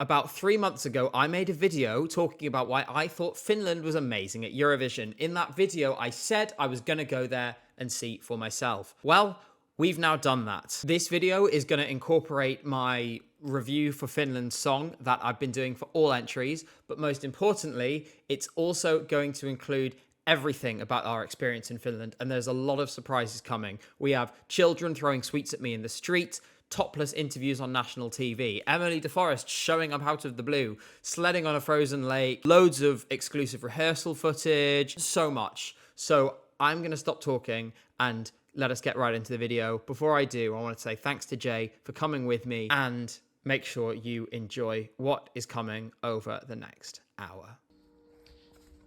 About 3 months ago, I made a video talking about why I thought Finland was amazing at Eurovision. In that video, I said I was gonna go there and see for myself. Well, we've now done that. This video is gonna incorporate my review for Finland's song that I've been doing for all entries, but most importantly, it's also going to include everything about our experience in Finland, and there's a lot of surprises coming. We have children throwing sweets at me in the street, topless interviews on national TV, Emily DeForest showing up out of the blue, sledding on a frozen lake, loads of exclusive rehearsal footage, so much. So I'm going to stop talking and let us get right into the video. Before I do, I want to say thanks to Jay for coming with me, and make sure you enjoy what is coming over the next hour.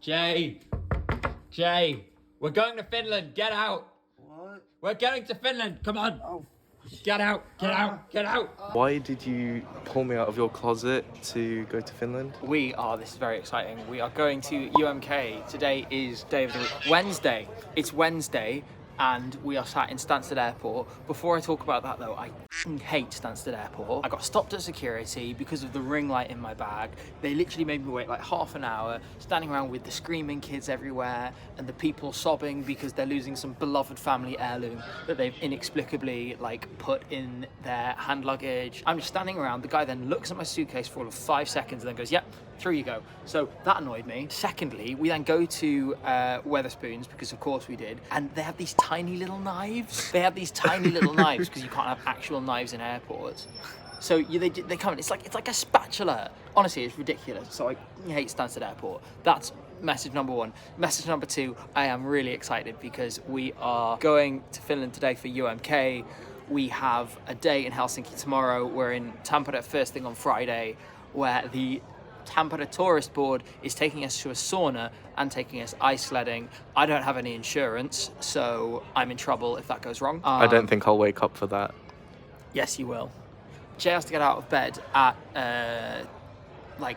Jay, we're going to Finland, get out. What? We're going to Finland, come on. Oh. Get out, get out. Why did you pull me out of your closet to go to Finland? This is very exciting. We are going to UMK. Today is day of the week. Wednesday. It's Wednesday, and we are sat in Stansted Airport. Before I talk about that though, I hate Stansted Airport. I got stopped at security because of the ring light in my bag. They literally made me wait like half an hour, standing around with the screaming kids everywhere and the people sobbing because they're losing some beloved family heirloom that they've inexplicably put in their hand luggage. I'm just standing around. The guy then looks at my suitcase for all of 5 seconds and then goes, yep, through you go. So that annoyed me. Secondly, we then go to Wetherspoons, because of course we did, and they have these tiny little knives. They have these tiny little knives because you can't have actual knives in airports. So they come in, it's like a spatula. Honestly, it's ridiculous. So I hate Stansted Airport. That's message number one. Message number two, I am really excited because we are going to Finland today for UMK. We have a day in Helsinki tomorrow. We're in Tampere first thing on Friday, where the Tampere tourist board is taking us to a sauna and taking us ice sledding. I don't have any insurance, so I'm in trouble if that goes wrong. I don't think I'll wake up for that. Yes, you will. Jay has to get out of bed at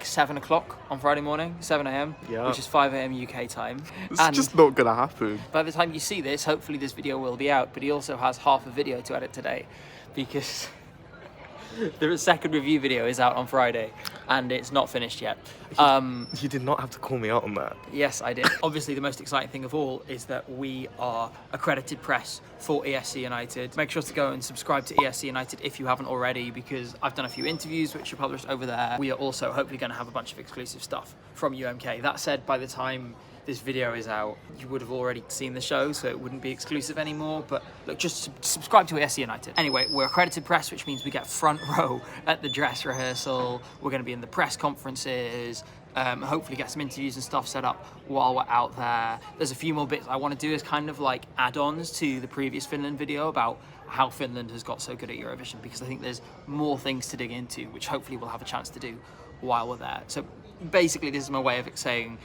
7 o'clock on Friday morning, 7 a.m, Yeah. which is 5 a.m. UK time. It's just not gonna happen. By the time you see this, hopefully this video will be out, but he also has half a video to edit today because the second review video is out on Friday and it's not finished yet. You did not have to call me out on that. Yes, I did. Obviously, the most exciting thing of all is that we are accredited press for ESCUnited. Make sure to go and subscribe to ESCUnited if you haven't already, because I've done a few interviews which are published over there. We are also hopefully going to have a bunch of exclusive stuff from UMK. That said, by the time this video is out, you would have already seen the show, so it wouldn't be exclusive anymore. But look, just subscribe to ESCUnited. Anyway, we're accredited press, which means we get front row at the dress rehearsal. We're going to be in the press conferences. Hopefully get some interviews and stuff set up while we're out there. There's a few more bits I want to do as kind of like add-ons to the previous Finland video about how Finland has got so good at Eurovision, because I think there's more things to dig into, which hopefully we'll have a chance to do while we're there. So basically, this is my way of saying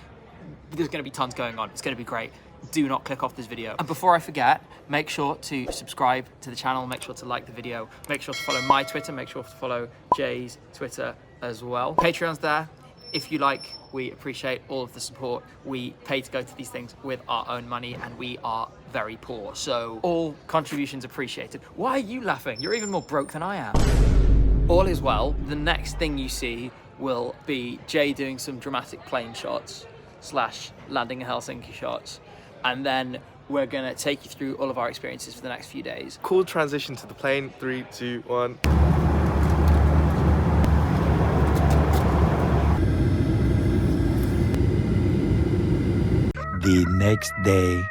there's going to be tons going on. It's going to be great. Do not click off this video. And before I forget, make sure to subscribe to the channel, make sure to like the video, make sure to follow my Twitter, make sure to follow Jay's Twitter as well. Patreon's there. If you like, we appreciate all of the support. We pay to go to these things with our own money, and we are very poor, so all contributions appreciated. Why are you laughing? You're even more broke than I am. All is well. The next thing you see will be Jay doing some dramatic plane shots / landing in Helsinki shots, and then we're gonna take you through all of our experiences for the next few days. Cool transition to the plane. 3, 2, 1. The next day.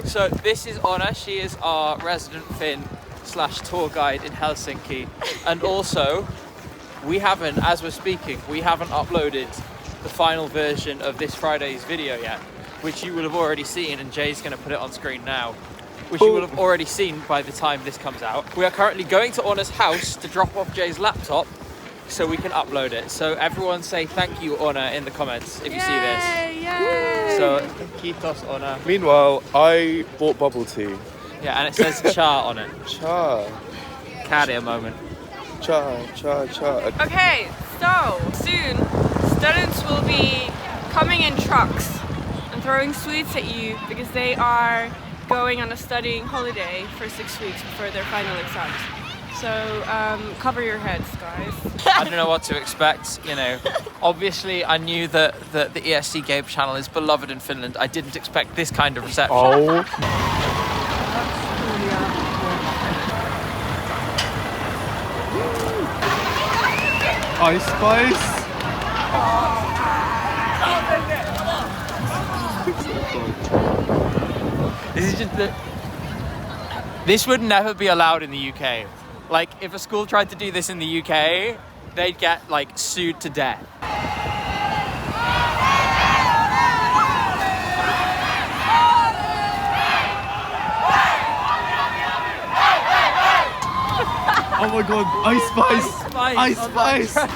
So this is Anna. She is our resident Finn / tour guide in Helsinki, and also as we're speaking, we haven't uploaded the final version of this Friday's video yet, which you will have already seen, and Jay's going to put it on screen now, which you will have already seen by the time this comes out. We are currently going to Anna's house to drop off Jay's laptop so we can upload it. So everyone say thank you, Anna, in the comments if you see this. Yay! So, kiitos, Anna. Meanwhile, I bought bubble tea. Yeah, and it says cha on it. Cha. Carry a moment. Cha. Okay, so soon students will be coming in trucks and throwing sweets at you because they are going on a studying holiday for 6 weeks before their final exams. So cover your heads, guys. I don't know what to expect, you know. Obviously, I knew that the ESC Gabe channel is beloved in Finland. I didn't expect this kind of reception. Oh. Ice Spice. This is just this would never be allowed in the UK. Like, if a school tried to do this in the UK, they'd get, like, sued to death. Oh my god, Ice Spice! Ice on Spice! that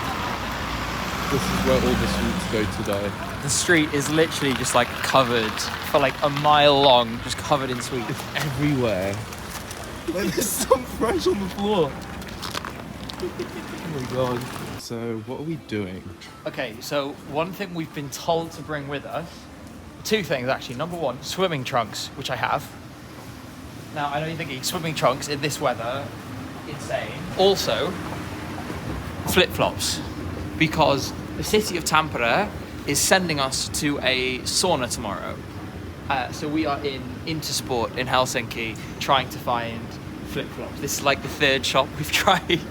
This is where all the sweets go today. The street is literally just, like, covered for, like, a mile long, just covered in sweets. Everywhere. Like, there's some fresh on the floor. Oh my god. So, what are we doing? Okay, so one thing we've been told to bring with us, two things actually. Number one, swimming trunks, which I have. Now, I know you're thinking, swimming trunks in this weather, insane. Also, flip-flops, because the city of Tampere is sending us to a sauna tomorrow. So we are in Intersport in Helsinki trying to find flip-flops. This is like the third shop we've tried.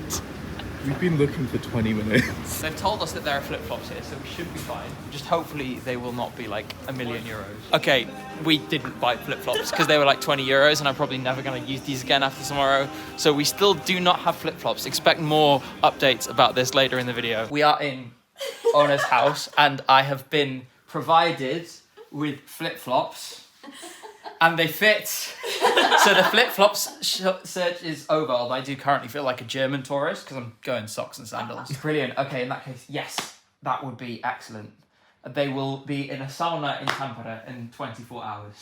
We've been looking for 20 minutes. They've told us that there are flip-flops here, so we should be fine. Just hopefully they will not be like €1,000,000. Okay, we didn't buy flip-flops because they were like €20 and I'm probably never going to use these again after tomorrow. So we still do not have flip-flops. Expect more updates about this later in the video. We are in Ona's house and I have been provided with flip-flops and they fit. So the flip-flops search is over, although I do currently feel like a German tourist because I'm going socks and sandals. Brilliant. Okay, in that case, yes, that would be excellent. They will be in a sauna in Tampere in 24 hours.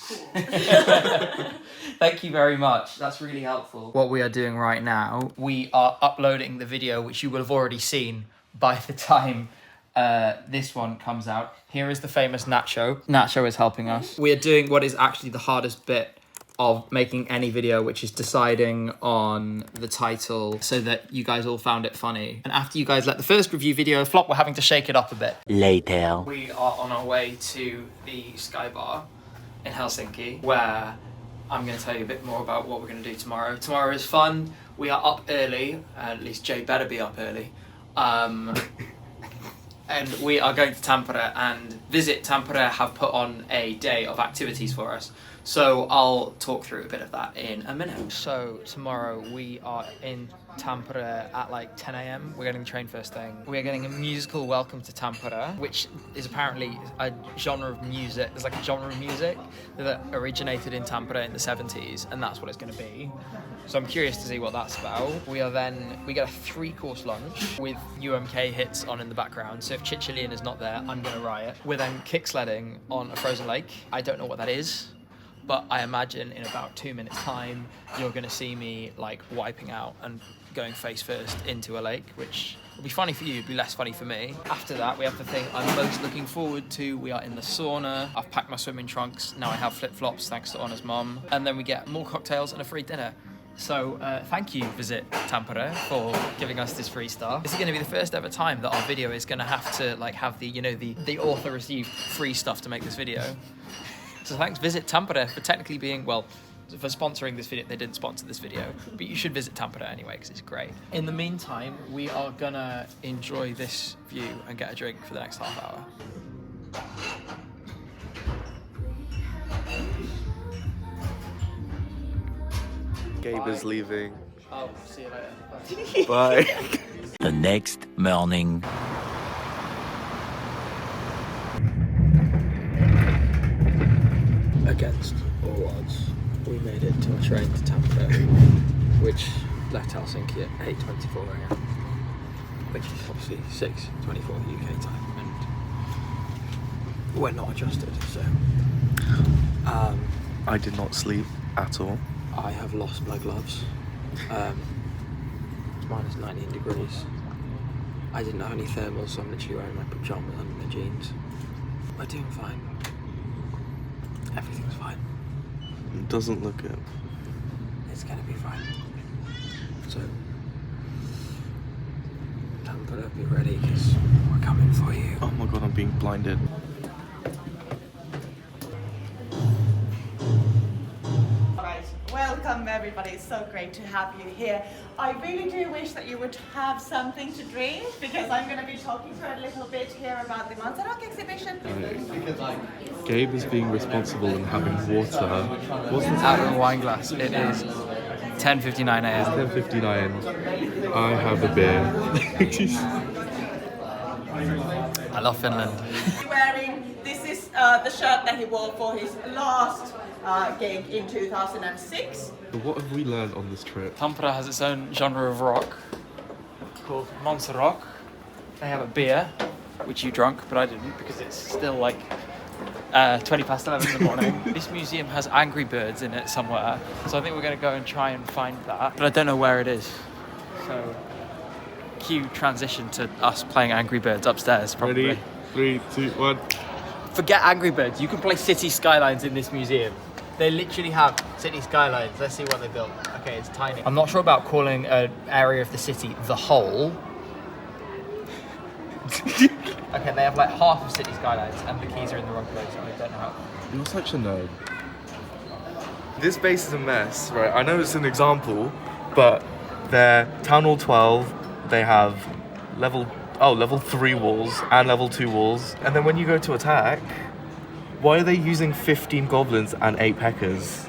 Thank you very much. That's really helpful. What we are doing right now, we are uploading the video, which you will have already seen by the time this one comes out. Here is the famous Nacho. Nacho is helping us. We are doing what is actually the hardest bit of making any video, which is deciding on the title so that you guys all found it funny. And after you guys let the first review video flop, we're having to shake it up a bit. Later. We are on our way to the Sky Bar in Helsinki, where I'm going to tell you a bit more about what we're going to do tomorrow. Tomorrow is fun. We are up early, at least Jay better be up early. And we are going to Tampere, and Visit Tampere have put on a day of activities for us. So I'll talk through a bit of that in a minute. So tomorrow we are in Tampere at like 10 a.m. We're getting the train first thing. We're getting a musical Welcome to Tampere, which is apparently a genre of music. There's like a genre of music that originated in Tampere in the 70s, and that's what it's going to be. So I'm curious to see what that's about. We get a 3-course lunch with UMK hits on in the background. So if Chichilian is not there, I'm going to riot. We're then kicksledding on a frozen lake. I don't know what that is, but I imagine in about 2 minutes time, you're going to see me like wiping out and going face first into a lake, which will be funny for you, it'll be less funny for me. After that, we have the thing I'm most looking forward to. We are in the sauna. I've packed my swimming trunks. Now I have flip-flops thanks to Ona's mum. And then we get more cocktails and a free dinner. So thank you, Visit Tampere, for giving us this free stuff. This is going to be the first ever time that our video is going to have to like have the, you know, the author received free stuff to make this video. So thanks Visit Tampere for technically being, well, for sponsoring this video. They didn't sponsor this video, but you should visit Tampere anyway because it's great. In the meantime, we are gonna enjoy this view and get a drink for the next half hour. Gabe is leaving. Oh, see you later. Bye. The next morning. Against all odds, we made it to a train to Tampere, which left Helsinki at 8:24 a.m, which is obviously 6:24 UK time, and we're not adjusted, so I did not sleep at all. I have lost my gloves. It's minus 19 degrees. I didn't have any thermals, so I'm literally wearing my pajamas under my jeans. We're doing fine. Everything's fine. It doesn't look it. It's gonna be fine. So, Tampere, be ready because we're coming for you. Oh my god, I'm being blinded. Welcome everybody, it's so great to have you here. I really do wish that you would have something to drink because I'm going to be talking for a little bit here about the Monsterrock exhibition. Gabe is being responsible and having water. What's this? Out of a wine glass. It is 10:59 a.m. 10:59. I have a beer. I love Finland. This is the shirt that he wore for his last gig in 2006. What have we learned on this trip? Tampere has its own genre of rock called Monsterrock. They have a beer, which you drunk, but I didn't because it's still like 20 past 11 in the morning. This museum has Angry Birds in it somewhere, so I think we're going to go and try and find that, but I don't know where it is. So, cue transition to us playing Angry Birds upstairs, probably. Ready? 3, 2, 1. Forget Angry Birds, you can play City Skylines in this museum. They literally have City Skylines. Let's see what they built. Okay, it's tiny. I'm not sure about calling an area of the city the whole. Okay, they have like half of City Skylines and the keys are in the wrong place and I don't know how. You're such a nerd. This base is a mess, right? I know it's an example, but they're Town Hall 12, they have level 3 walls and level 2 walls. And then when you go to attack, why are they using 15 goblins and 8 peckers?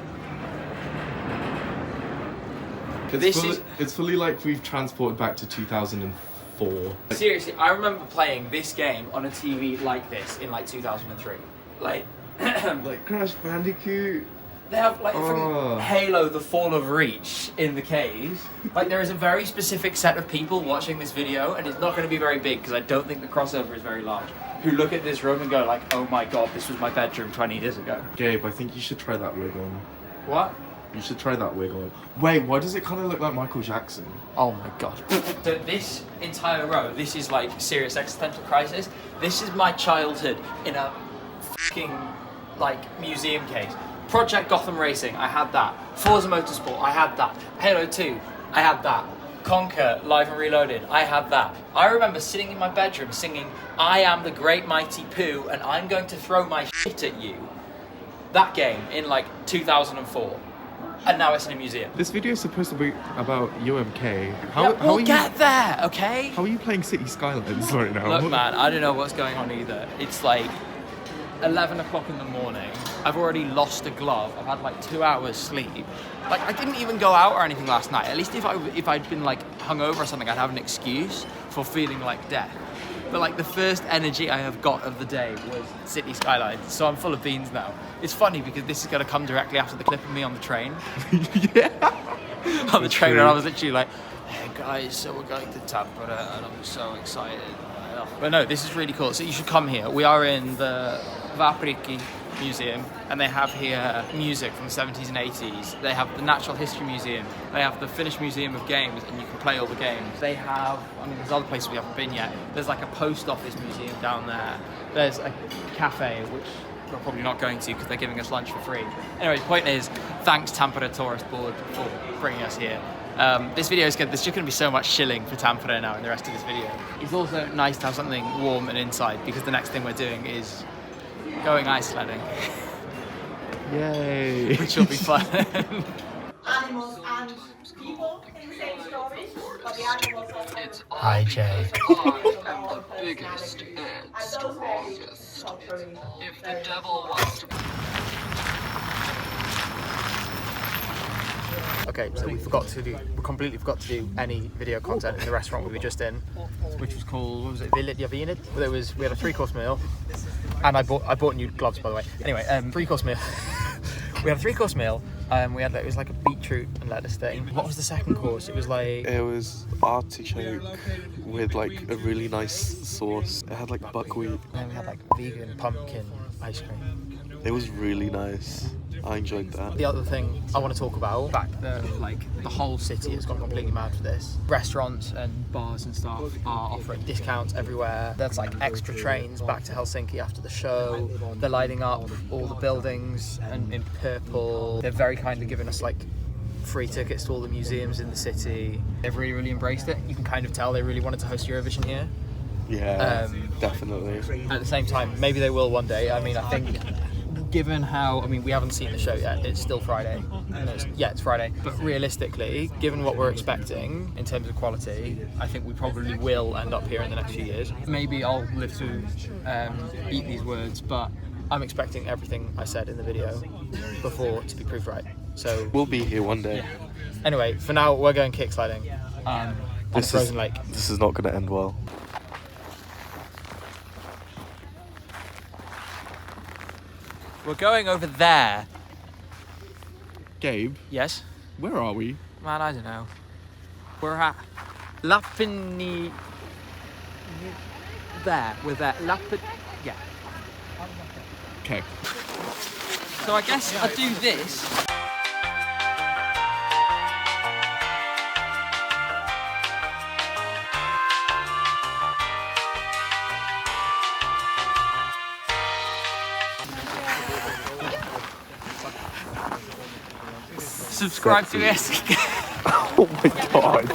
It's fully like we've transported back to 2004. Seriously, I remember playing this game on a TV like this in like 2003. Like, Like Crash Bandicoot. they have like Oh. freaking Halo: The Fall of Reach in the caves. Like there is a very specific set of people watching this video, and it's not going to be very big because I don't think the crossover is very large, who look at this room and go like, oh my god, this was my bedroom 20 years ago. Gabe, I think you should try that wig on. What? You should try that wig on. Wait, why does it kind of look like Michael Jackson? Oh my god. So this entire row, this is like serious existential crisis. This is my childhood in a fucking like museum case. Project Gotham Racing, I had that. Forza Motorsport, I had that. Halo 2, I had that. Conquer Live and Reloaded, I had that. I remember sitting in my bedroom singing, I am the great mighty Pooh and I'm going to throw my shit at you. That game in like 2004. And now it's in a museum. This video is supposed to be about UMK. We'll get there, okay? How are you playing City Skylines right now? Look man, I don't know what's going on either. It's like 11 o'clock in the morning. I've already lost a glove. I've had like 2 hours sleep. Like I didn't even go out or anything last night. At least if I'd been like hungover or something, I'd have an excuse for feeling like death. But like the first energy I have got of the day was City Skylines. So I'm full of beans now. It's funny because this is going to come directly after the clip of me on the train. Yeah. On the train, and I was literally like, hey guys, so we're going to Tampere and I'm so excited. But no, this is really cool. So you should come here. We are in the Vaprikki Museum and they have here music from the 70s and 80s. They have the Natural History Museum. They have the Finnish Museum of Games and you can play all the games. They have, I mean, there's other places we haven't been yet. There's like a post office museum down there. There's a cafe, which we're probably not going to because they're giving us lunch for free. Anyway, the point is, thanks Tampere Tourist Board for bringing us here. This video is good. There's just going to be so much shilling for Tampere now in the rest of this video. It's also nice to have something warm and inside because the next thing we're doing is going ice sledding. Yay. Which will be fun. Animals and people in the same story, but the animals also... Hi, Jay. the biggest and those values culturally. If the devil wants to... Okay, so we completely forgot to do any video content in the restaurant we were just in, which was called, what was it, Yle and Visit? We had a 3-course meal, and I bought new gloves, by the way. Anyway, 3-course meal. We had a 3-course meal. It was like a beetroot and lettuce thing. What was the second course? It was like... It was artichoke with like a really nice sauce. It had like buckwheat. And then we had like vegan pumpkin ice cream. It was really nice. I enjoyed that. The other thing I want to talk about, the whole city has gone completely mad for this. Restaurants and bars and stuff are offering discounts everywhere. There's like extra trains back to Helsinki after the show. They're lighting up all the buildings and in purple. They're very kindly giving us like free tickets to all the museums in the city. They've really, really embraced it. You can kind of tell they really wanted to host Eurovision here. Yeah, definitely. At the same time, maybe they will one day. I mean, I think given how, I mean, we haven't seen the show yet, it's still Friday. It's Friday. But realistically, given what we're expecting in terms of quality, I think we probably will end up here in the next few years. Maybe I'll live to eat these words, but I'm expecting everything I said in the video before to be proved right. So We'll be here one day. anyway, for now, we're going kicksliding on a frozen lake. This is not going to end well. We're going over there. Gabe, Yes? where are we? Man, I don't know. We're at Lapini. There, we're there. Yeah. Okay. So I guess I do this. Subscribe to ESCUnited. Oh my god.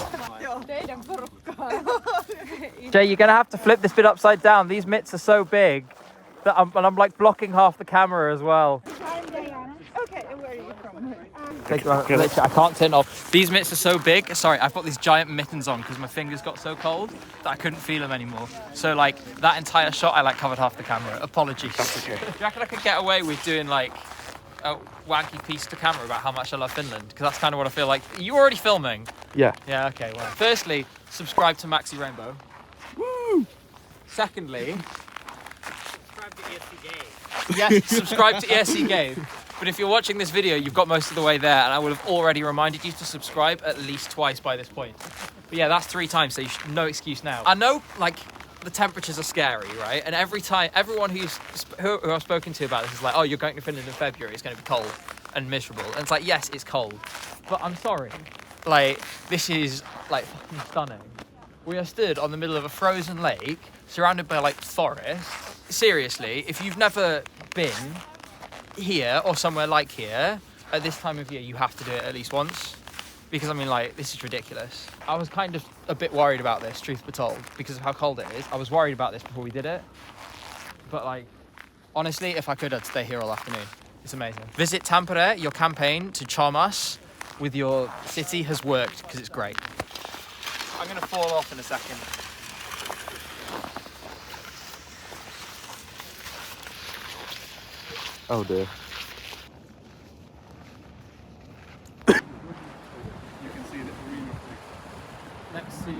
Jay, you're gonna have to flip this bit upside down. These mitts are so big that I'm like blocking half the camera as well. I'm Diana. Okay, and where are you from? Literally, I can't turn it off. These mitts are so big. Sorry, I've got these giant mittens on because my fingers got so cold that I couldn't feel them anymore. So like that entire shot, I like covered half the camera. Apologies. That's okay. Do you reckon I could get away with doing like a wanky piece to camera about how much I love Finland? Because that's kind of what I feel like. Are you already filming? Yeah. Yeah, okay, well. Firstly, subscribe to Maxi Rainbow. Woo! Secondly, subscribe to ESC Gabe. Yes, subscribe to ESC Gabe. But if you're watching this video, you've got most of the way there, and I would have already reminded you to subscribe at least twice by this point. But yeah, that's 3 times, so no excuse now. I know, like, the temperatures are scary, right? And every time, everyone who I've spoken to about this is like, oh, you're going to Finland in February, it's going to be cold and miserable. And it's like, yes, it's cold, but I'm sorry. Like, this is, like, fucking stunning. We are stood on the middle of a frozen lake, surrounded by, like, forests. Seriously, if you've never been here or somewhere like here, at this time of year, you have to do it at least once. Because, I mean, like, this is ridiculous. I was kind of a bit worried about this, truth be told, because of how cold it is. I was worried about this before we did it. But, like, honestly, if I could, I'd stay here all afternoon. It's amazing. Visit Tampere, your campaign to charm us with your city has worked, because it's great. I'm going to fall off in a second. Oh dear.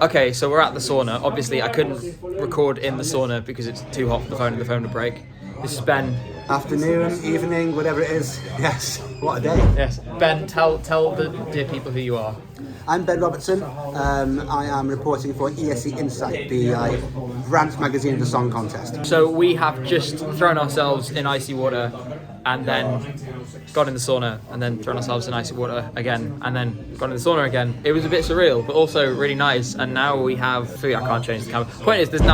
Okay, so we're at the sauna. Obviously, I couldn't record in the sauna because it's too hot for the phone and the phone would break. This is Ben. Afternoon, evening, whatever it is. Yes, what a day. Yes, Ben, tell the dear people who you are. I'm Ben Robertson. I am reporting for ESC Insight, the rant magazine of the song contest. So we have just thrown ourselves in icy water and then got in the sauna and then thrown ourselves in icy water again and then got in the sauna again. It was a bit surreal, but also really nice. And now we have food. I can't change the camera. Point is, there's food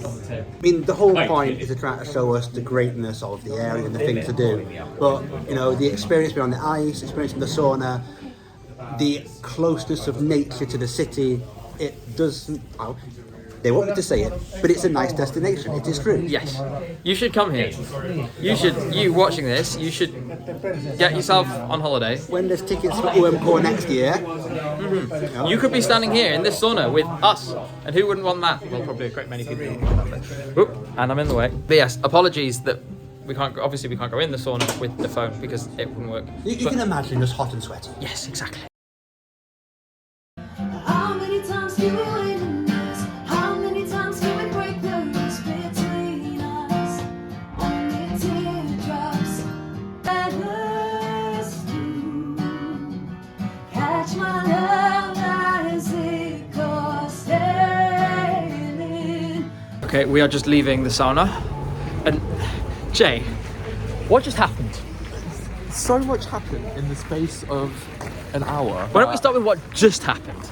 on the table. I mean, the whole point is to try to show us the greatness of the area and the things to do. But, you know, the experience being on the ice, experience in the sauna, the closeness of nature to the city, it doesn't... Well, they want me to say it, but it's a nice destination. It is true. Yes. You should come here. You watching this, you should get yourself on holiday. When there's tickets for UMK next year... You could be standing here in this sauna with us, and who wouldn't want that? Well, probably a great many people wouldn't want that. Oop, and I'm in the way. But yes, apologies that we can't go in the sauna with the phone because it wouldn't work. You can imagine us hot and sweaty. Yes, exactly. How many times can we win in this? How many times can we break the rules between us? Only teardrops let us do. Catch my love as it goes sailing. Okay, we are just leaving the sauna. And Jay, what just happened? so much happened in the space of an hour. Why don't we start with what just happened?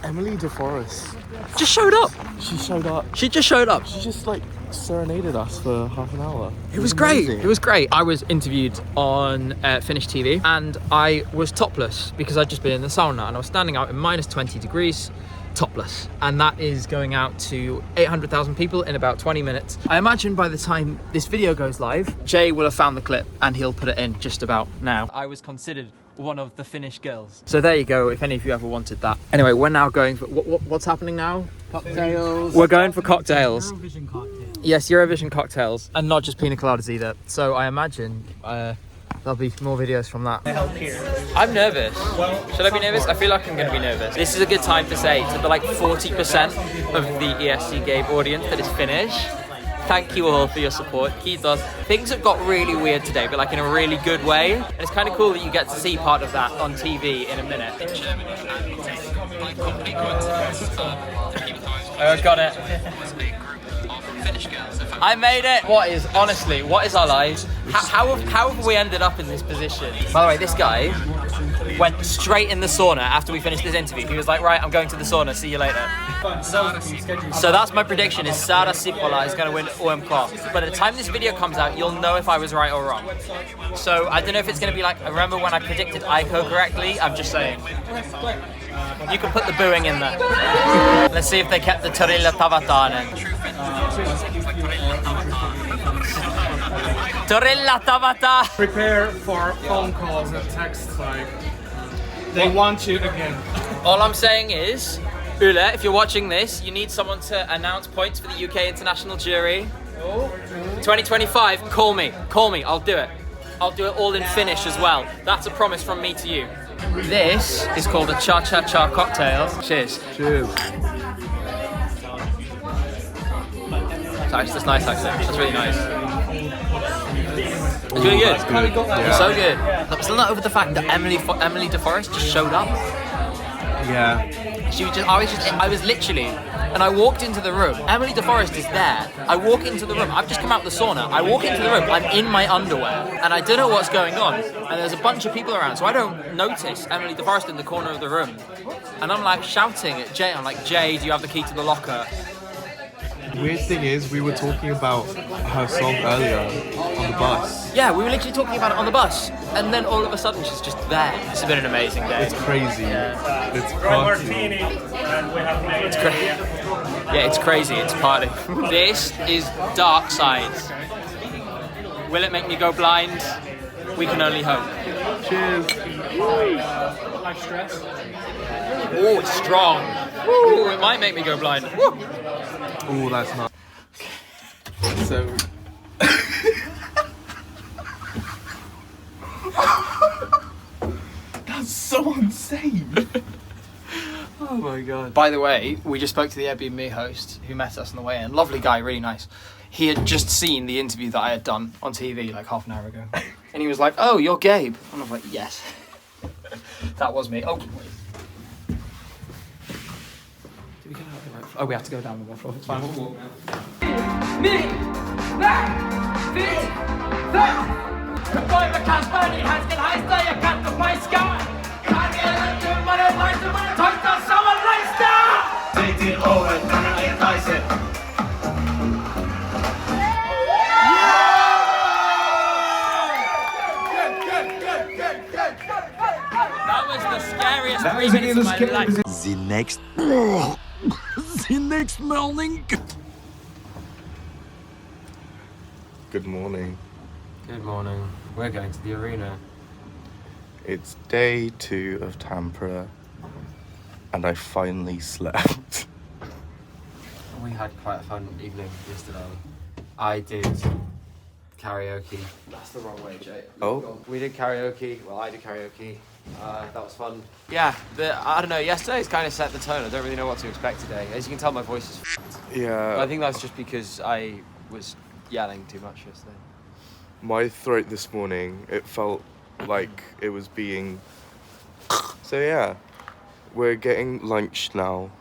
Emily DeForest. Just showed up. She showed up. She just showed up. She just like serenaded us for half an hour. It was great. amazing. It was great. I was interviewed on Finnish TV and I was topless because I'd just been in the sauna and I was standing out in minus 20 degrees, topless. And that is going out to 800,000 people in about 20 minutes. I imagine by the time this video goes live, Jay will have found the clip and he'll put it in just about now. I was considered one of the Finnish girls. So there you go, if any of you ever wanted that. Anyway, we're now going for, what's happening now? Cocktails. We're going for cocktails. Eurovision cocktails. Yes, Eurovision cocktails. And not just pina coladas either. So I imagine there'll be more videos from that. I'm nervous. Should I be nervous? I feel like I'm going to be nervous. This is a good time to say to the like 40% of the ESC Gabe audience that is Finnish, thank you all for your support. Kiitos. Things have got really weird today, but like in a really good way. And it's kind of cool that you get to see part of that on TV in a minute. I got it. I made it. What is our lives? How have we ended up in this position? By the way, this guy went straight in the sauna after we finished this interview. He was like, right, I'm going to the sauna, see you later. So that's my prediction, is Sara Sippola is going to win UMK. But at the time this video comes out, you'll know if I was right or wrong. So I don't know if it's going to be like, remember when I predicted Aiko correctly? I'm just saying. You can put the booing in there. Let's see if they kept the Torilla Tavatanen. Torilla Tavata! Prepare for phone calls and texts like they want you again. All I'm saying is, Yle, if you're watching this, you need someone to announce points for the UK international jury. 2025, call me, I'll do it. I'll do it all in Finnish as well. That's a promise from me to you. This is called a cha-cha-cha cocktail. Cheers. Cheers. That's nice actually, that's really nice. It's really good. Yeah. It's so good. I'm still not over the fact that Emily DeForest just showed up. Yeah. I was literally, and I walked into the room. Emily DeForest is there. I walk into the room. I've just come out of the sauna. I walk into the room. I'm in my underwear, and I don't know what's going on. And there's a bunch of people around, so I don't notice Emily DeForest in the corner of the room. And I'm like shouting at Jay. I'm like, Jay, do you have the key to the locker? The weird thing is, we were talking about her song earlier on the bus. Yeah, we were literally talking about it on the bus, and then all of a sudden she's just there. It's been an amazing day. It's crazy. Yeah. It's party. It's crazy. Yeah, it's crazy. It's party. This is Dark Side. Will it make me go blind? We can only hope. Cheers. Like stress. Oh, it's strong. Ooh, it might make me go blind. Woo. Oh, that's not. So. That's so insane. Oh my god. By the way, we just spoke to the Airbnb host who met us on the way in. Lovely guy, really nice. He had just seen the interview that I had done on TV like half an hour ago. And he was like, oh, you're Gabe. And I was like, yes. That was me. Oh, wait. Did we go down the right floor? Oh, we have to go down the right floor. It's fine, we'll walk now. That was the scariest 3 minutes of my life. The next morning. Good morning. Good morning. We're going to the arena. It's day 2 of Tampere, and I finally slept. We had quite a fun evening yesterday. I did karaoke. That's the wrong way, Jay. Oh. We did karaoke. Well, I did karaoke. That was fun. Yeah, I don't know. Yesterday's kind of set the tone. I don't really know what to expect today. As you can tell, my voice is f***ed. Yeah. I think that's just because I was yelling too much yesterday. My throat this morning, it felt like it was being... So yeah, we're getting lunch now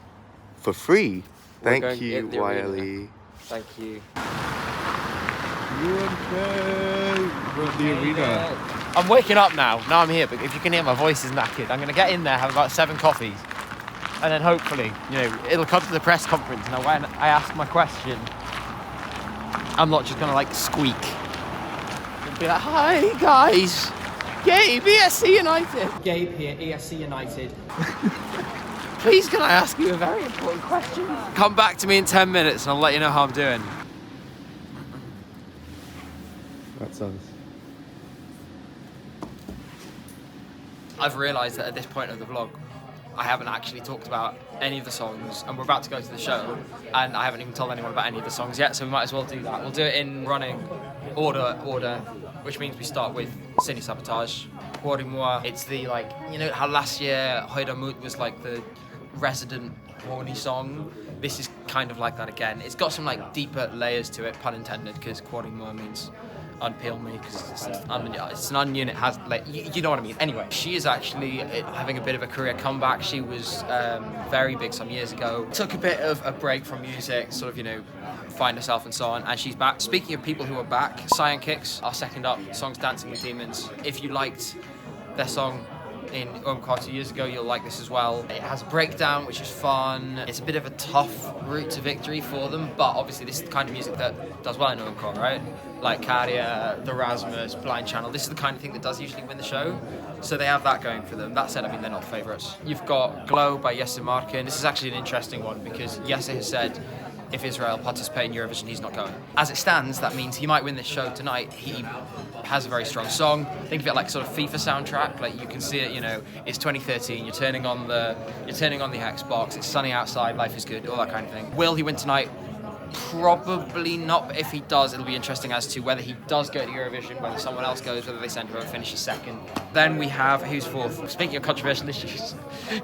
for free. Thank you, Wiley. Thank you. UMK! We're at the arena. I'm waking up now. Now I'm here, but if you can hear my voice is knackered, I'm going to get in there, have about 7 coffees, and then hopefully, you know, it'll come to the press conference. Now, when I ask my question, I'm not just going to like squeak. And be like, hi guys, Gabe, ESCUnited. Gabe here, ESCUnited. Please, can I ask you a very important question? Come back to me in 10 minutes and I'll let you know how I'm doing. That sounds. I've realised that at this point of the vlog, I haven't actually talked about any of the songs, and we're about to go to the show, and I haven't even told anyone about any of the songs yet, so we might as well do that. We'll do it in running order, which means we start with Cine Sabotage, Cuore Mua. It's the, like, you know how last year Hoida Moot was like the resident horny song? This is kind of like that again. It's got some like deeper layers to it, pun intended, because Cuore Mua means unpeel me, because it's an onion, it has, like, you know what I mean. Anyway, she is actually having a bit of a career comeback. She was very big some years ago, took a bit of a break from music, sort of, you know, find herself and so on, and she's back. Speaking of people who are back, Cyan Kicks, our second up, song's Dancing with Demons. If you liked their song in UMK 2 years ago, you'll like this as well. It has a breakdown, which is fun. It's a bit of a tough route to victory for them, but obviously this is the kind of music that does well in UMK, right? Like Carrier, The Rasmus, Blind Channel, this is the kind of thing that does usually win the show. So they have that going for them. That said, I mean, they're not favourites. You've got Glow by Jesse Markin. This is actually an interesting one because Jesse has said if Israel participate in Eurovision, he's not going. As it stands, that means he might win this show tonight. He has a very strong song. Think of it like sort of FIFA soundtrack. Like, you can see it, you know, it's 2013. You're turning on the Xbox. It's sunny outside. Life is good. All that kind of thing. Will he win tonight? Probably not. But if he does, it'll be interesting as to whether he does go to Eurovision, whether someone else goes, whether they send her and finishes second. Then we have who's fourth. Speaking of controversial issues,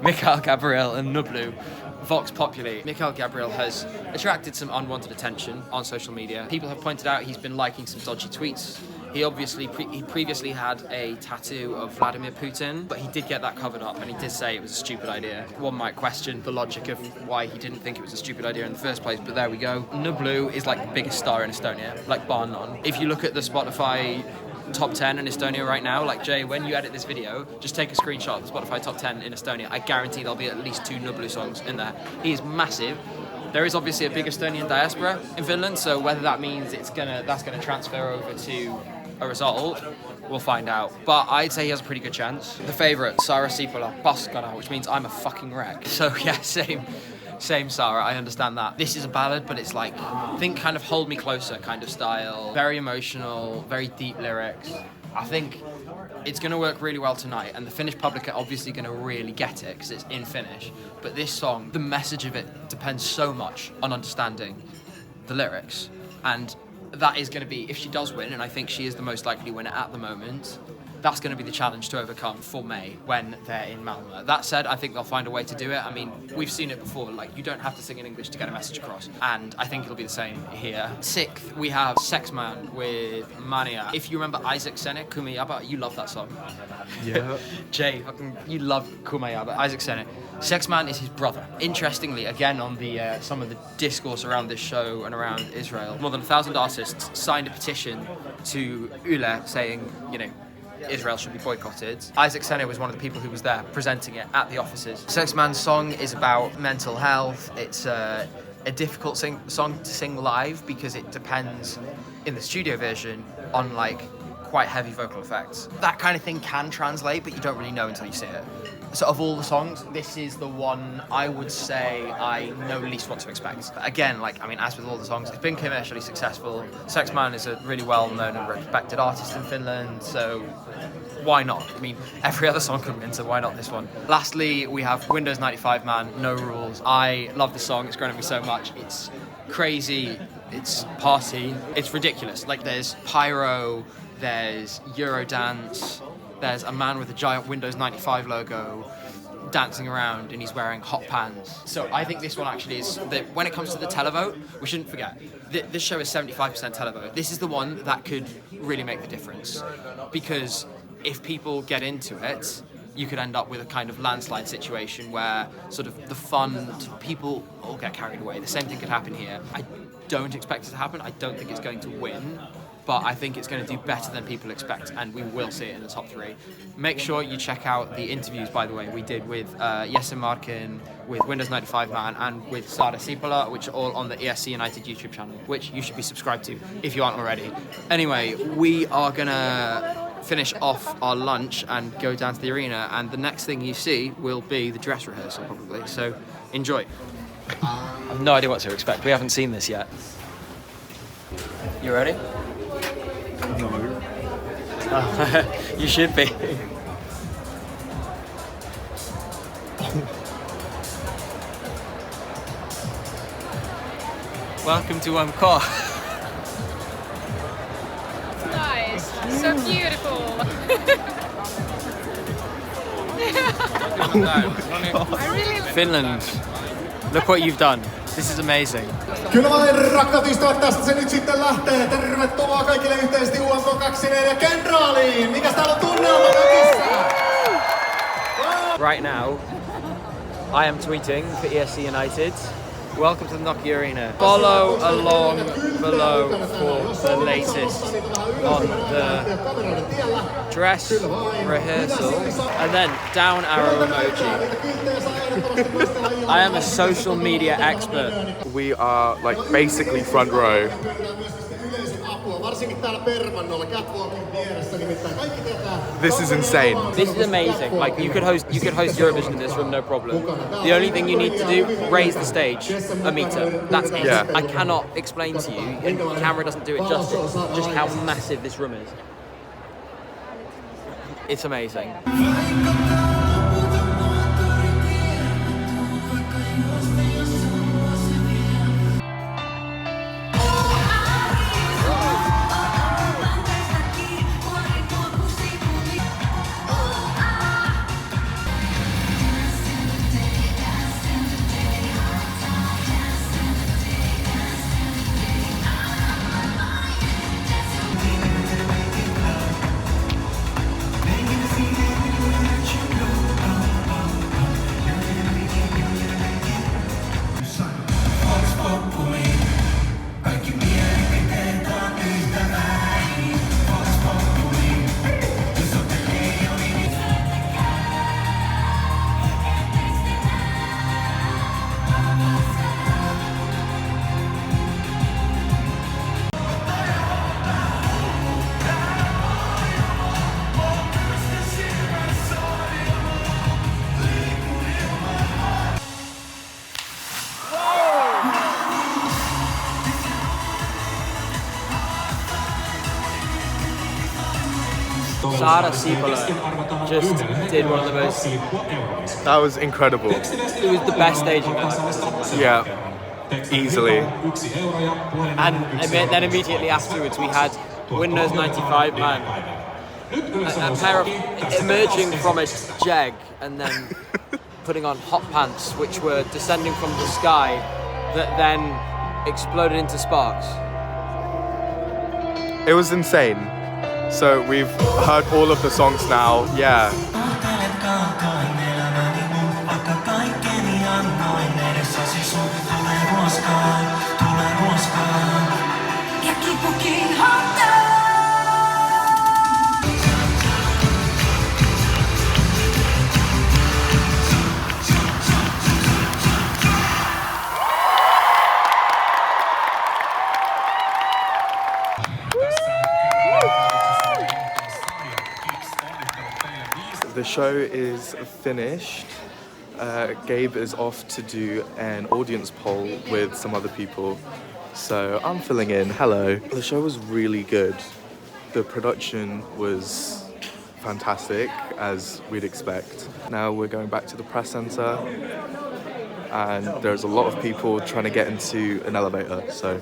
Michael Gabriel and Nublu. Vox Populi. Michael Gabriel has attracted some unwanted attention on social media. People have pointed out he's been liking some dodgy tweets. He obviously he previously had a tattoo of Vladimir Putin, but he did get that covered up, and he did say it was a stupid idea. One might question the logic of why he didn't think it was a stupid idea in the first place, but there we go. Nublu is like the biggest star in Estonia, like bar none. If you look at the Spotify top 10 in Estonia right now, like, Jay, when you edit this video, just take a screenshot of the Spotify top 10 in Estonia. I guarantee there'll be at least 2 Nublu songs in there. He is massive. There is obviously a big Estonian diaspora in Finland, so whether that means that's gonna transfer over to a result, we'll find out. But I'd say he has a pretty good chance. The favourite, Sara Sipola, Paskana, which means I'm a fucking wreck. So yeah, same Sarah, I understand that. This is a ballad, but it's like, think kind of Hold Me Closer kind of style. Very emotional, very deep lyrics. I think it's going to work really well tonight, and the Finnish public are obviously going to really get it because it's in Finnish. But this song, the message of it depends so much on understanding the lyrics, and that is going to be, if she does win, and I think she is the most likely winner at the moment, that's going to be the challenge to overcome for May when they're in Malmö. That said, I think they'll find a way to do it. I mean, we've seen it before, like, you don't have to sing in English to get a message across, and I think it'll be the same here. Sixth, we have Sexman with Mania. If you remember Isaac Sene, Kumayaba, you love that song. Yeah. Jay, you love Kumayaba. Isaac Sene. Sexman is his brother. Interestingly, again, on the some of the discourse around this show and around Israel, more than 1,000 artists signed a petition to Yle saying, you know, Israel should be boycotted. Isaac Sene was one of the people who was there presenting it at the offices. Sexman's song is about mental health. It's a difficult song to sing live because it depends, in the studio version, on like quite heavy vocal effects. That kind of thing can translate, but you don't really know until you see it. So of all the songs, this is the one I would say I know least what to expect. But again, like, I mean, as with all the songs, it's been commercially successful. Sexman is a really well-known and respected artist in Finland, so why not? I mean, every other song could win, so why not this one? Lastly, we have Windows 95 Man, No Rules. I love the song, it's grown on me so much. It's crazy, it's party, it's ridiculous. Like, there's pyro, there's Eurodance, there's a man with a giant Windows 95 logo dancing around, and he's wearing hot pants. So I think this one actually is, when it comes to the televote, we shouldn't forget, this show is 75% televote. This is the one that could really make the difference, because if people get into it, you could end up with a kind of landslide situation where sort of the fun, people all get carried away. The same thing could happen here. I don't expect it to happen. I don't think it's going to win. but I think it's going to do better than people expect, and we will see it in the top 3. Make sure you check out the interviews, by the way, we did with Jesse Markin, with Windows 95 Man, and with Sara Sipola, which are all on the ESCUnited YouTube channel, which you should be subscribed to if you aren't already. Anyway, we are going to finish off our lunch and go down to the arena, and the next thing you see will be the dress rehearsal, probably. So enjoy. I have no idea what to expect. We haven't seen this yet. You ready? No. You should be. Welcome to UMK. Nice, so beautiful. Finland, look what you've done. This is amazing. Kyllä vain, rakkaat ystävät, tästä se nyt sitten lähtee. Tervetuloa kaikille yhteisesti UMK 24 kenraaliin. Mikäs täällä on tunnelma käynnissä? Right now, I am tweeting for ESCUnited. Welcome to the Nokia Arena. Follow along below for the latest on the dress rehearsal, and then down arrow emoji. I am a social media expert. We are like basically front row. This is insane. This is amazing. Like you could host Eurovision in this room, no problem. The only thing you need to do, raise the stage a meter. That's it. Yeah. I cannot explain to you, and the camera doesn't do it justice, just how massive this room is. It's amazing. Sara Sipola just did one of the most... That was incredible. It was the best stage event. Yeah, easily. And then immediately afterwards we had Windows 95 Man. A pair of emerging from a jeg and then putting on hot pants which were descending from the sky that then exploded into sparks. It was insane. So we've heard all of the songs now, yeah. The show is finished. Gabe is off to do an audience poll with some other people. So I'm filling in. Hello. The show was really good. The production was fantastic, as we'd expect. Now we're going back to the press center, and there's a lot of people trying to get into an elevator, so.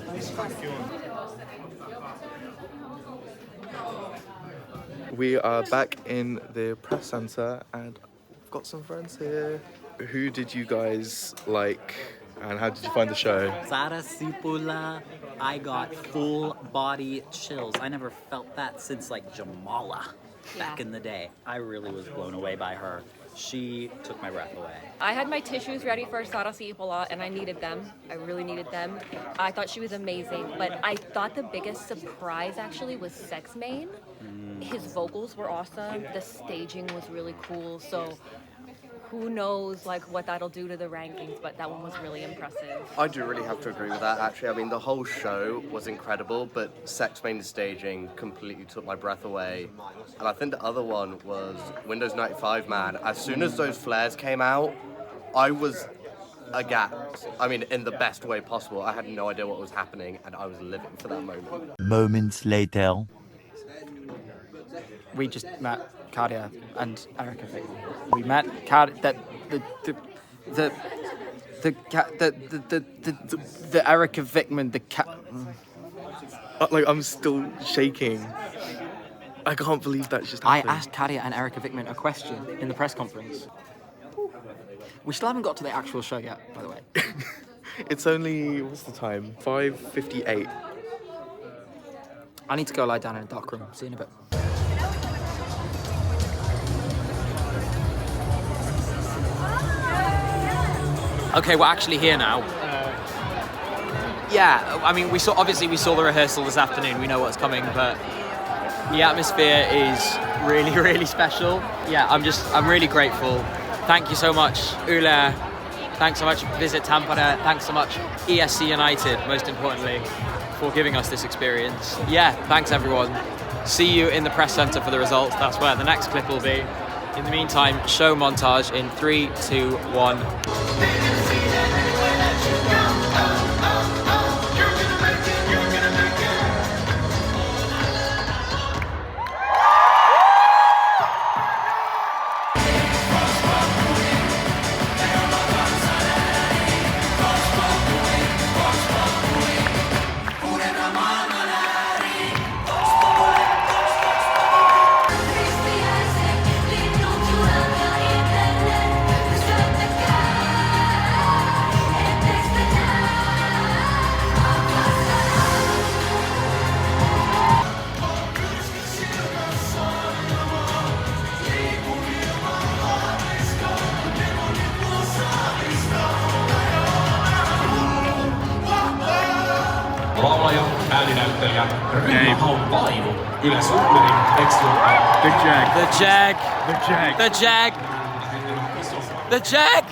We are back in the press center, and we've got some friends here. Who did you guys like, and how did you find the show? Sara Sipola, I got full body chills. I never felt that since like Jamala back in the day. I really was blown away by her. She took my breath away. I had my tissues ready for Sara Siipola and I needed them. I really needed them. I thought she was amazing, but I thought the biggest surprise actually was Sex Main. His vocals were awesome. The staging was really cool. So who knows like what that'll do to the rankings, but that one was really impressive. I do really have to agree with that, actually. I mean, the whole show was incredible, but Sex Main staging completely took my breath away. And I think the other one was Windows 95, man. As soon as those flares came out, I was aghast. I mean, in the best way possible. I had no idea what was happening, and I was living for that moment. Moments later. We just met Kadia and Erica Vick. We met Kadia, the Erica Vickman, Like, I'm still shaking. I can't believe that just happened. I asked Kadia and Erica Vickman a question in the press conference. We still haven't got to the actual show yet, by the way. It's only, what's the time? 5:58. I need to go lie down in a dark room. See you in a bit. Okay, we're actually here now. Yeah, I mean, we saw the rehearsal this afternoon. We know what's coming, but the atmosphere is really, really special. Yeah, I'm really grateful. Thank you so much, Yle. Thanks so much, Visit Tampere. Thanks so much, ESCUnited, most importantly, for giving us this experience. Yeah, thanks everyone. See you in the press centre for the results. That's where the next clip will be. In the meantime, show montage in 3, 2, 1. Laulaja, ääninäyttelijä, ryhmähaun vaivu, Yle Suomerin ESCUnited. The Jag. The Jag. The Jag. The Jag. The Jag.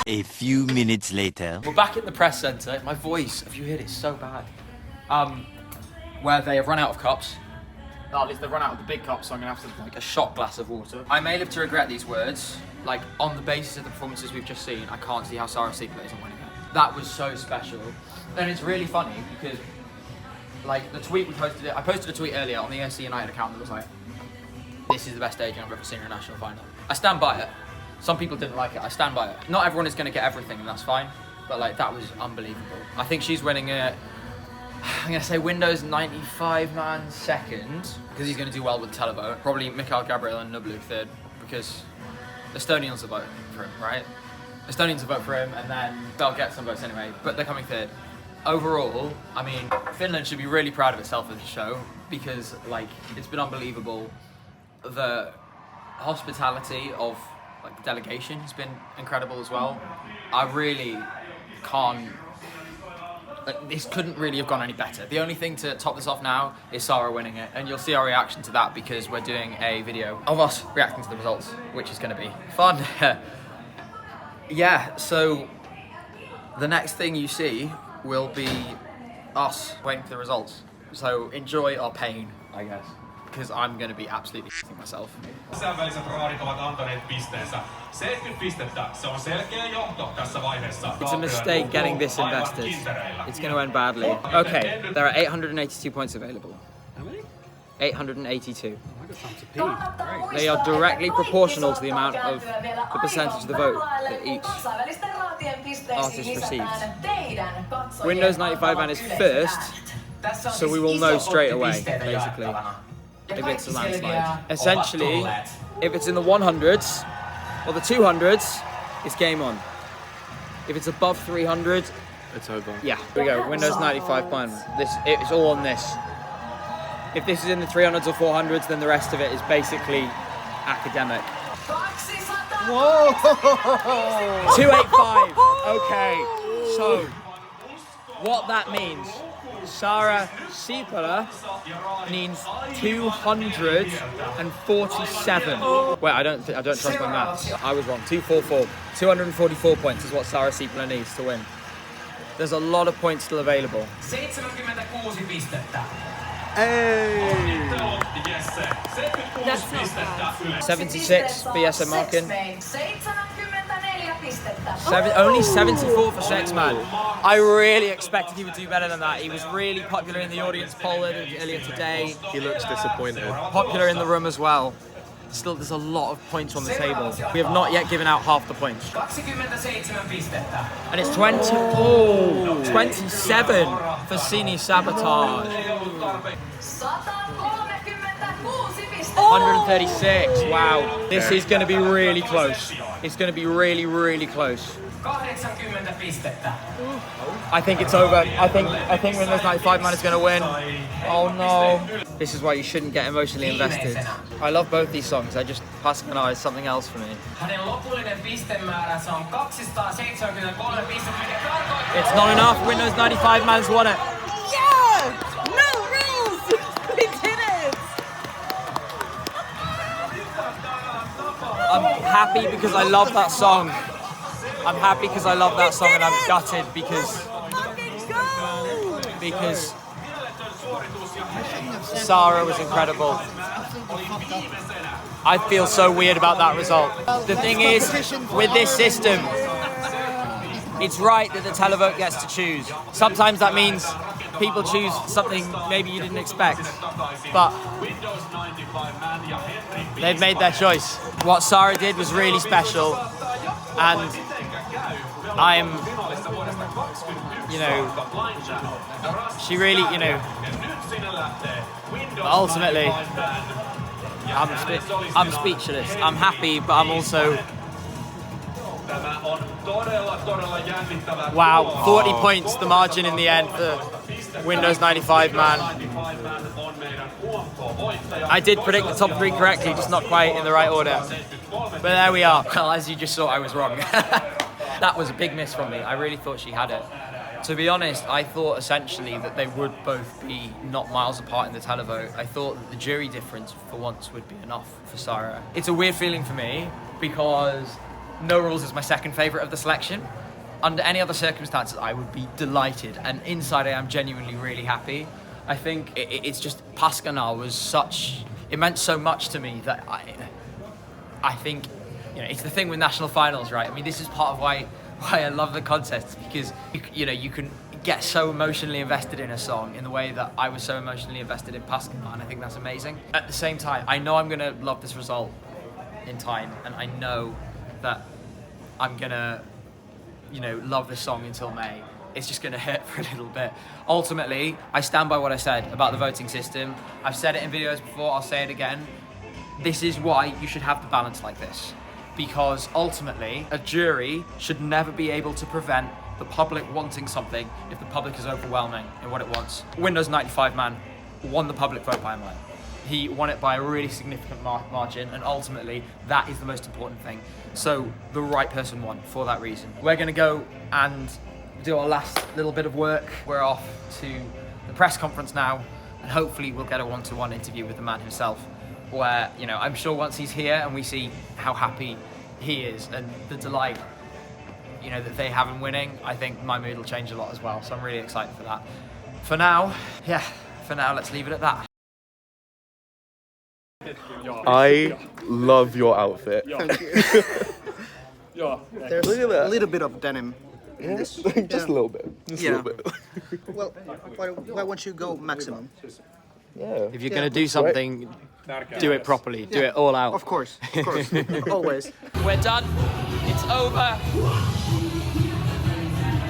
A few minutes later. We're back at the press centre. My voice, if you hear it, is so bad. Where they have run out of cups. At least they've run out of the big cups, so I'm gonna have to like a shot glass of water. I may live to regret these words. Like, on the basis of the performances we've just seen, I can't see how Sara Siipola isn't winning it. That was so special. And it's really funny because, like, the tweet we posted, I posted a tweet earlier on the ESCUnited account that was like, this is the best staging I've ever seen in a national final. I stand by it. Some people didn't like it, I stand by it. Not everyone is gonna get everything, and that's fine. But like, that was unbelievable. I think she's winning it. I'm gonna say Windows 95 man second, because he's gonna do well with the televote. Probably Mikhail Gabriel and Nublu third, because Estonians will vote for him, right? Estonians will vote for him, and then they'll get some votes anyway, but they're coming third. Overall, I mean, Finland should be really proud of itself for this show, because like, it's been unbelievable. The hospitality of like the delegation has been incredible as well. I really can't. This couldn't really have gone any better. The only thing to top this off now is Sara winning it, and you'll see our reaction to that because we're doing a video of us reacting to the results, which is going to be fun. Yeah, so the next thing you see will be us waiting for the results. So enjoy our pain, I guess, because I'm going to be absolutely f***ing myself. Kansainväliset raadit ovat antaneet pisteensä. 70 pistettä, se on selkeä johto tässä vaiheessa. It's a mistake getting this invested. It's going to end badly. Okay, there are 882 points available. How many? 882. They are directly proportional to the amount of the percentage of the vote that each artist received. Windows 95 man is first, so we will know straight away, basically, if it's a landslide. Essentially, if it's in the 100s or the 200s, it's game on. If it's above 300, it's over. Yeah. Here we go. Windows 95 plan. It's all on this. If this is in the 300s or 400s, then the rest of it is basically academic. Whoa! 285. Okay. So, what that means, Sarah Sipala means 247. Wait, I don't trust my maths. I was wrong. 244. 244 points is what Sarah Sipala needs to win. There's a lot of points still available. 76 pistettä. Hey! That's not bad. 76 BSM marking. 74 pistettä. Only 74 for Sex Man. I really expected he would do better than that. He was really popular in the audience poll earlier today. He looks disappointed. Popular in the room as well. Still, there's a lot of points on the table. We have not yet given out half the points. 27 pistettä. And it's 27 for Sini Sabotage. 136, wow. This is going to be really close. It's going to be really, really close. 80 pistettä. I think it's over. I think Windows 95 Man is going to win. Oh no. This is why you shouldn't get emotionally invested. I love both these songs. Pascal is something else for me. Hänen lopullinen pistemääränsä on 273 pistettä, mikä tarkoittaa... It's not enough. Windows 95 Man's won it. Yeah! No rules! We did it! I'm happy because I love that song. I'm happy because I love that song, and I'm gutted because Sarah was incredible. I feel so weird about that result. The thing is, with this system, it's right that the televote gets to choose. Sometimes that means people choose something maybe you didn't expect, but they've made their choice. What Sarah did was really special, and I'm, she really, ultimately, I'm speechless. I'm happy, but I'm also, wow, 40 points, the margin in the end for Windows 95 Man. I did predict the top 3 correctly, just not quite in the right order. But there we are. Well, as you just saw, I was wrong. That was a big miss from me. I really thought she had it. To be honest, I thought essentially that they would both be not miles apart in the televote. I thought that the jury difference for once would be enough for Sarah. It's a weird feeling for me because No Rules is my second favourite of the selection. Under any other circumstances, I would be delighted, and inside I am genuinely really happy. I think it's just Pascal was such, it meant so much to me that I think, it's the thing with national finals, right? I mean, this is part of why I love the contest, because you can get so emotionally invested in a song in the way that I was so emotionally invested in Pascal, and I think that's amazing. At the same time, I know I'm gonna love this result in time, and I know that I'm gonna love this song until May. It's just gonna hurt for a little bit. Ultimately, I stand by what I said about the voting system. I've said it in videos before, I'll say it again. This is why you should have the balance like this. Because ultimately, a jury should never be able to prevent the public wanting something if the public is overwhelming in what it wants. Windows 95 Man won the public vote by a mile. He won it by a really significant margin, and ultimately, that is the most important thing. So the right person won for that reason. We're gonna go and do our last little bit of work. We're off to the press conference now, and hopefully we'll get a one-to-one interview with the man himself, where, I'm sure once he's here and we see how happy he is and the delight, that they have in winning, I think my mood will change a lot as well. So I'm really excited for that. For now, let's leave it at that. I love your outfit. Thank you. There's Look at that. a little bit of denim in this. Just a little bit. Just a little bit. Well, why won't you go maximum? Yeah. If you're going to do something, do it properly. Do it all out. Of course. Always. We're done. It's over.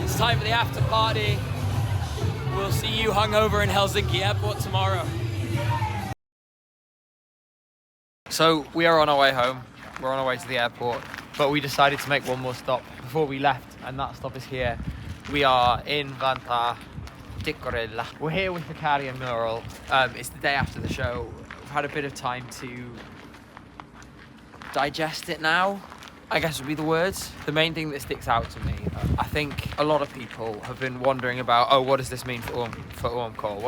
It's time for the after party. We'll see you hungover in Helsinki airport tomorrow. So we are on our way home. We're on our way to the airport. but we decided to make one more stop before we left, and that stop is here. We are in Vantaa, Tikkorilla. We're here with the Carrier mural. It's the day after the show. We've had a bit of time to digest it now, I guess would be the words. The main thing that sticks out to me, I think a lot of people have been wondering about, oh, what does this mean for UMK?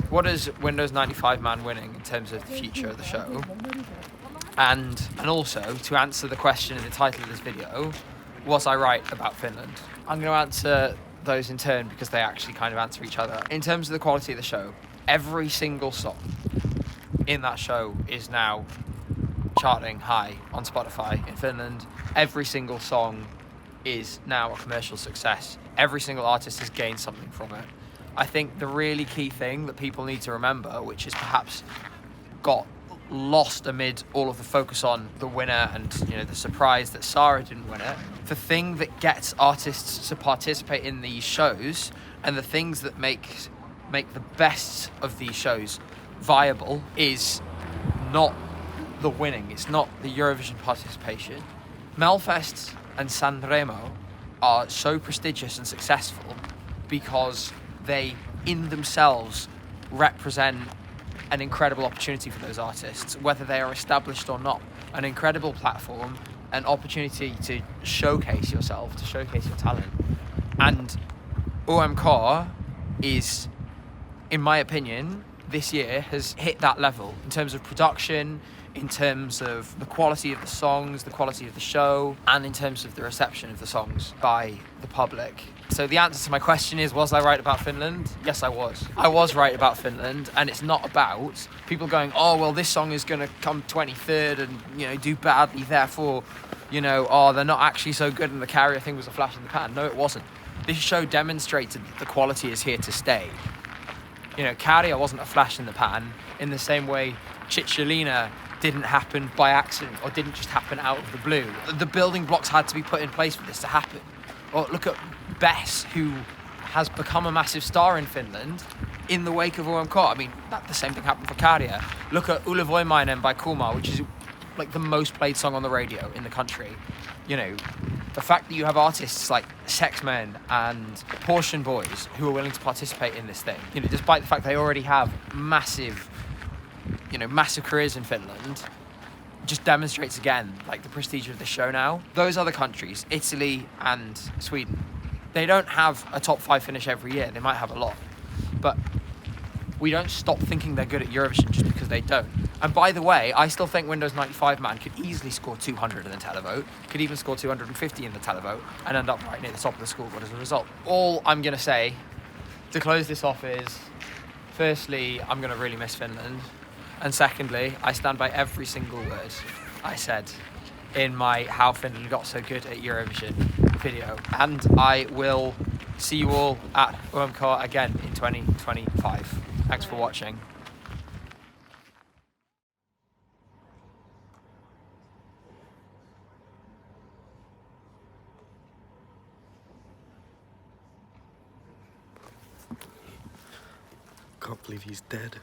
What does Windows 95 man winning in terms of the future of the show? And also, to answer the question in the title of this video, was I right about Finland? I'm going to answer those in turn because they actually kind of answer each other. In terms of the quality of the show, every single song in that show is now charting high on Spotify in Finland. Every single song is now a commercial success. Every single artist has gained something from it. I think the really key thing that people need to remember, which is perhaps got lost amid all of the focus on the winner and the surprise that Sarah didn't win it, the thing that gets artists to participate in these shows and the things that make the best of these shows viable is not the winning, it's not the Eurovision participation. Melfest and Sanremo are so prestigious and successful because they in themselves represent an incredible opportunity for those artists, whether they are established or not. An incredible platform, an opportunity to showcase yourself, to showcase your talent. And UMK is, in my opinion, this year has hit that level in terms of production, in terms of the quality of the songs, the quality of the show, and in terms of the reception of the songs by the public. So the answer to my question is, was I right about Finland? Yes, I was. I was right about Finland, and it's not about people going, oh, well, this song is going to come 23rd and, do badly, therefore, oh, they're not actually so good and the Carrier thing was a flash in the pan. No, it wasn't. This show demonstrated that the quality is here to stay. Carrier wasn't a flash in the pan in the same way Cicciolina didn't happen by accident or didn't just happen out of the blue. The building blocks had to be put in place for this to happen. Or look at Bess, who has become a massive star in Finland in the wake of UMK. I mean, the same thing happened for Carrier. Look at Yle Voimainen by Kumar, which is like the most played song on the radio in the country. The fact that you have artists like Sexmen and Portion Boys who are willing to participate in this thing, despite the fact they already have massive careers in Finland, just demonstrates again the prestige of the show now. Those other countries, Italy and Sweden, they don't have a top 5 finish every year. They might have a lot, but we don't stop thinking they're good at Eurovision just because they don't. And by the way, I still think Windows 95 man could easily score 200 in the televote, could even score 250 in the televote, and end up right near the top of the scoreboard as a result. All I'm going to say to close this off is, firstly, I'm going to really miss Finland. And secondly, I stand by every single word I said in my How Finland Got So Good at Eurovision video. And I will see you all at UMK again in 2025. Thanks for watching. Can't believe he's dead.